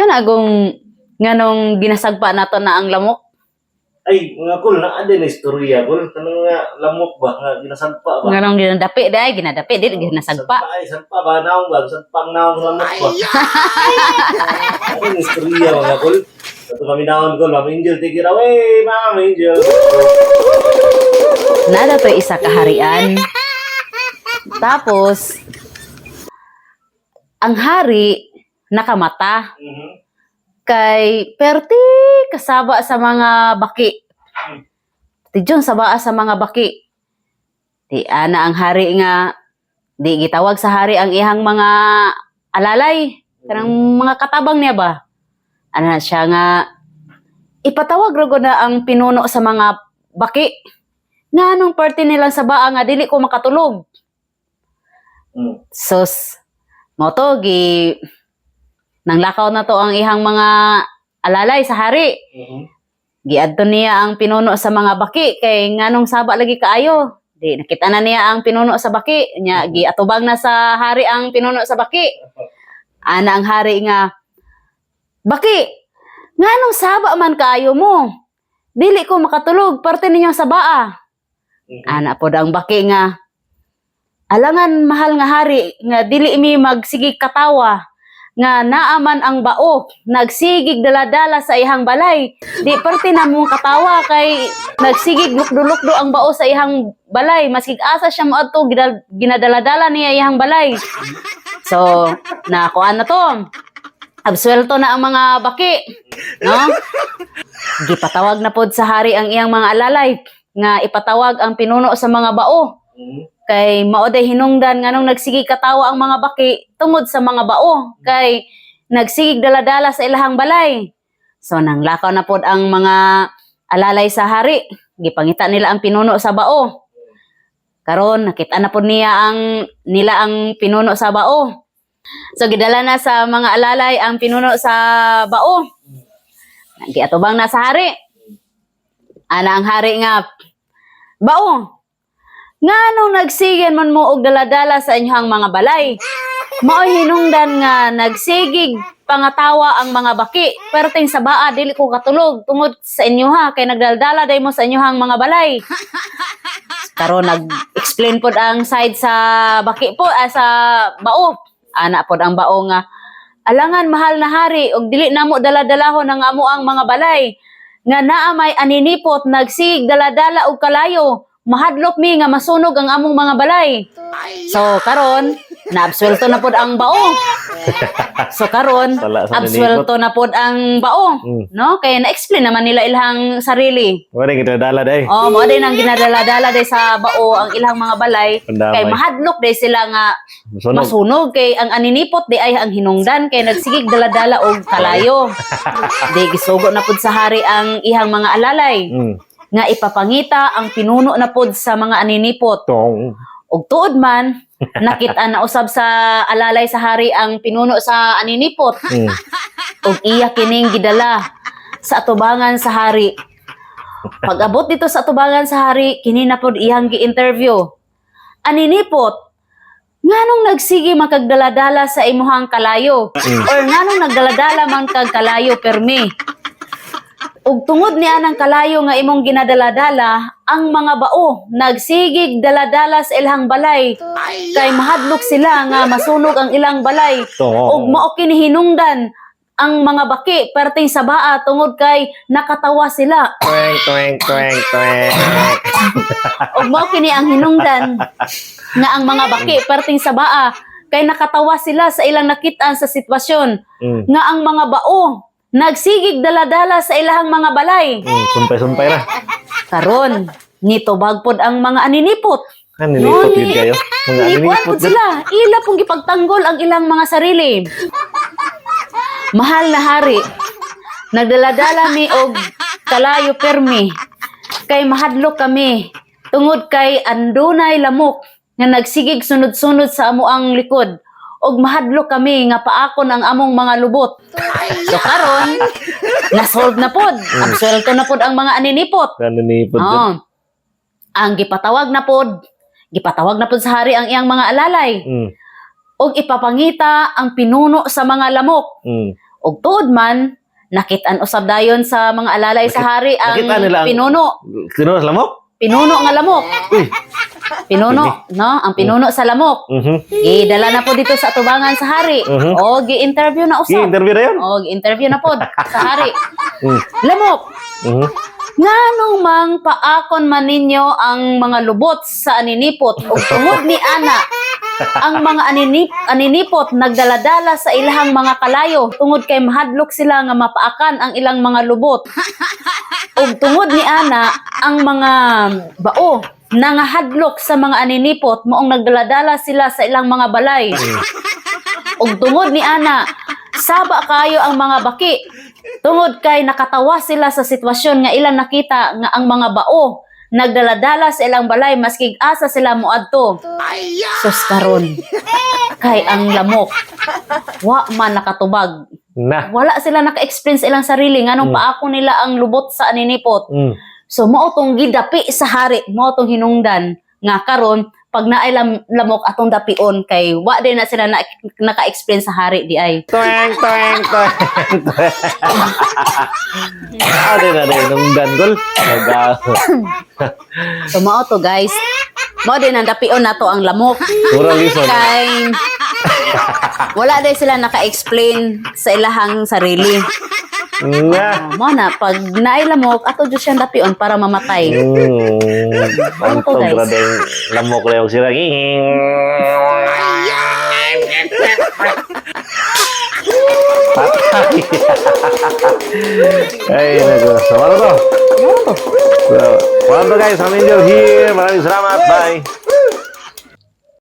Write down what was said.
Kana agong nganong ginasagpa nato na ang lamok. Ay, mga kul, na na istorya, kul. Kanang nga, lamok ba? Nga, ginasadpa ba? Nganong ginadapi, di ginasagpa. Sadpa ba? Naong ba? Sadpang naong lamok ba? Ano yung istorya, mga kul? Ito kami naon, kul. Ma'am Angel, take it away, Ma'am Angel. Nada to isa kaharian. Tapos, ang hari nakamata. Kay perti kasaba sa mga baki. Tidyon sabaa sa mga baki. Di ana ang hari nga di gitawag sa hari ang ihang mga alalay, kanang mga katabang niya ba. Ana siya nga ipatawag ra gud na ang pinuno sa mga baki. Nga anong parte nilang sabaa nga dili ko makatulog. Sus mo to gi nanglakaw na to ang ihang mga alalay sa hari. Giadto niya ang pinuno sa mga baki kay nganong saba lagi kaayo. Di nakita na niya ang pinuno sa baki, nya giatubang na sa hari ang pinuno sa baki. Ana ang hari nga, "Baki, nganong saba man kaayo mo? Dili ko makatulog, parte ninyo sa baa." Ana pod ang baki nga, "Alangan mahal nga hari nga dili mi magsigig katawa. Nga naaman ang bao, nagsigig daladala sa ihang balay. Di parte na mong katawa kay nagsigig lukdo-lukdo ang bao sa ihang balay. Maskig asa siya mo ato, ginadaladala niya ihang balay." So, nakuan na to. Absuelto na ang mga baki. No? Gipatawag na pod sa hari ang iyang mga alalay nga ipatawag ang pinuno sa mga bao. Kay maoday hinungdan nganong nagsigig katawa ang mga baki tungod sa mga bao kay nagsigig daladala sa ilahang balay. So nanglakaw na pod ang mga alalay sa hari, gipangita nila ang pinuno sa bao. Karon nakita na pod nila ang pinuno sa bao. So gidala na sa mga alalay ang pinuno sa bao. Giatubang na sa hari. Ana ang hari nga, "Bao, nganong nagsigig man mo og daladala sa inyong mga balay? Mao'y hinungdan nga nagsigig pangatawa ang mga baki. Perting sa baa dili ko katulog tungod sa inyo ha kay nagdaldala day mo sa inyong mga balay." Karon nag-explain pod ang side sa baki po sa bao. Ana pod ang bao nga, "Alangan mahal na hari og dili namo daladalahon ang amo ang mga balay. Nga naa may aninipot nagsigig daladala og kalayo. Mahadlok mi nga masunog ang among mga balay." So karon naabsuelto na pod ang bao. So karon absuelto na pod ang bao, no? Kay na-explain naman nila ilang sarili. Wala ginadala day. Oh, mo din ang ginadala-dala day sa bao ang ilang mga balay. Kay mahadlok day sila nga masunog kay ang aninipot di ay ang hinungdan kay nagsigig daladala og kalayo. Di gisugo na pod sa hari ang ihang mga alalay. Nga ipapangita ang pinuno na pod sa mga aninipot. Og tuod man, nakita na usab sa alalay sa hari ang pinuno sa aninipot. Og iya kining gidala sa atubangan sa hari. Pag-abot dito sa atubangan sa hari, kini na pod iyang gi-interview. "Aninipot, nganong nagsige makagdaladala sa imuhang kalayo? Or nganong nagdaladala man kag kalayo permi? Ug tungod niya ng kalayo nga imong ginadaladala, ang mga bao nagsigig daladala sa ilang balay. Kay mahadlok sila nga masunog ang ilang balay. Ug mao kini hinungdan ang mga baki perting sa baa tungod kay nakatawa sila." Ug mao kini ang hinungdan nga ang mga baki perting sa baa kay nakatawa sila sa ilang nakit-an sa sitwasyon. Nga ang mga bao nagsigig daladala sa ilahang mga balay. Sumpay-sumpay na. Karon, nitubag pod ang mga aninipot. Aninipot yun kayo? Mga aninipot sila. Ila pong gipagtanggol ang ilang mga sarili. "Mahal na hari, nagdaladala mi og kalayo permi. Kay mahadlok kami. Tungod kay andunay lamok nga nagsigig sunod-sunod sa amo ang likod. Og mahadlok kami nga paakon ang among mga lubot." So karon, nasolve na pod. Absuelto na pod ang mga aninipot. Aninipot. Ang gipatawag na pod sa hari ang iyang mga alalay. Og ipapangita ang pinuno sa mga lamok. Og tuod man, nakit-an usab dayon sa mga alalay sa hari ang nakita nila ang- pinuno. Sino sa lamok? Pinuno nga lamok. Pinuno, no? Ang pinuno sa lamok. Idala na po dito sa atubangan sa hari. O, gi-interview na usab. I-interview na yun? O, gi-interview na po sa hari. Mm. Lamok, Mhm. nganong mang paakon man ninyo ang mga lubot sa aninipot o tungod ni ana ang mga aninipot nagdaladala sa ilahang mga kalayo tungod kay mahadlok sila nga mapaakan ang ilang mga lubot. Ug tungod ni ana ang mga bao nangahadlok sa mga aninipot moong nagdaladala sila sa ilang mga balay. Ug tungod ni ana saba kayo ang mga baki tungod kay nakatawa sila sa sitwasyon nga ilang nakita nga ang mga bao nagdaladala sa ilang balay maski asa sila moadto. Sus karon kay ang lamok wa man nakatubag. Na. Wala sila naka-experience ilang sarili nganong paako nila ang lubot sa aninipot. Mm. So mao tong gidapi sa hari, mao tong hinungdan nga karon pag naay lamok atong dapion kay wa din na sila naka-experience sa hari di ay. Tweng, tweng, tweng. Ano na rin nung danggol? So mao to guys. Mao din ang dapion nato ang lamok. Murang lison. Kay wala din sila naka-explain sa ilahang sarili. Nga. Mo na pag naay lamok ato jud siyang dapion para mamatay. Ang to, guys? sobra din lamok lewag sila. Patay. Ay, naku. So, ano to? So, ano to guys? I'm Angel here. Maraming salamat. Bye.